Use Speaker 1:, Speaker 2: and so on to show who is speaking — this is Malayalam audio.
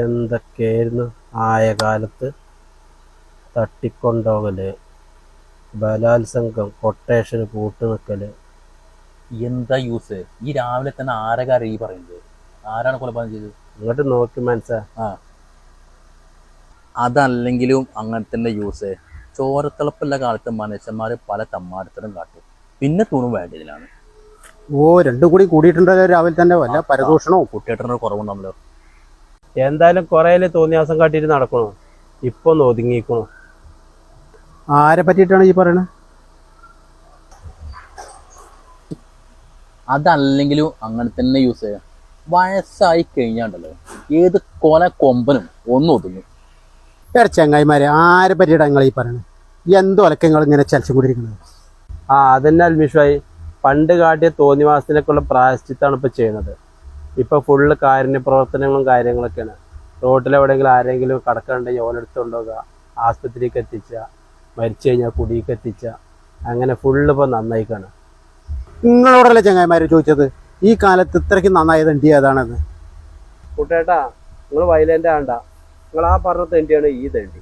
Speaker 1: എന്തൊക്കെയായിരുന്നു ആയ കാലത്ത്. തട്ടിക്കൊണ്ടോകല്, ബലാത്സംഗം, കൊട്ടേഷന് കൂട്ടുനിൽക്കല്.
Speaker 2: എന്താ യൂസ്? ഈ രാവിലെ തന്നെ ആരകാരം ഈ പറയുന്നത്? ആരാണ് കൊലപാതകം ചെയ്തത്?
Speaker 1: ഇങ്ങോട്ട് നോക്കി മനസ്സാ.
Speaker 2: അതല്ലെങ്കിലും അങ്ങനെ തന്നെ യൂസ്. ചോരത്തിളപ്പുള്ള കാലത്ത് മനുഷ്യന്മാർ പല തമ്മാടിത്തരം കാട്ടും, പിന്നെ തൂണും വേണ്ടതിലാണ്.
Speaker 3: രണ്ടും കൂടി കൂടിയിട്ടുണ്ടല്ലോ രാവിലെ തന്നെ. വല്ല പരദൂഷണവും
Speaker 2: കുട്ടിയേട്ടനൊരു കുറവുണ്ടാമല്ലോ.
Speaker 1: എന്തായാലും കുറേല് തോന്നിയാസം കാട്ടിയിട്ട് നടക്കണോ? ഇപ്പൊ ഒന്ന് ഒതുങ്ങിക്കണോ?
Speaker 3: ആരെ പറ്റിയിട്ടാണ് ഈ പറയണത്?
Speaker 2: അതല്ലെങ്കിലും അങ്ങനെ തന്നെ യൂസ് ചെയ്യാം. വയസ്സായി കഴിഞ്ഞാണ്ടല്ലോ ഏത് കൊമ്പനും ഒന്നും ഒതുങ്ങും.
Speaker 3: ചെങ്ങായിമാരെ, ആരെ പറ്റിയിട്ടാണ് നിങ്ങൾ ഈ പറയണത്? എന്തോ അലക്കങ്ങൾ ഇങ്ങനെ ചലച്ചും കൊണ്ടിരിക്കുന്നത്?
Speaker 1: അതന്നെ അൽമിഷായി, പണ്ട് കാട്ടിയ തോന്നിവാസത്തിനൊക്കെയുള്ള പ്രായശ്ചിത്താണ് ഇപ്പൊ ചെയ്യുന്നത്. ഇപ്പൊ ഫുള്ള് കാരുണ്യ പ്രവർത്തനങ്ങളും കാര്യങ്ങളൊക്കെയാണ്. റോട്ടിലെവിടെയെങ്കിലും ആരെങ്കിലും കടക്കണ്ടെങ്കിൽ ഓലെടുത്തുകൊണ്ടുപോകുക, ആസ്പത്രിക്ക് എത്തിച്ച, മരിച്ചു കഴിഞ്ഞാൽ കുടിക്ക് എത്തിച്ച, അങ്ങനെ ഫുള്ള് ഇപ്പൊ നന്നായിക്കാണ്.
Speaker 3: നിങ്ങളോടല്ലേ ചെങ്ങായിമാര് ചോദിച്ചത് ഈ കാലത്ത് ഇത്രയ്ക്ക് നന്നായത് എന്ത് ഏതാണെന്ന്?
Speaker 1: കൂട്ടേട്ടാ, നിങ്ങൾ വയലേൻ്റെ ആണ്ട. നിങ്ങൾ ആ പറഞ്ഞ തെണ്ടിയാണ് ഈ തെണ്ടി.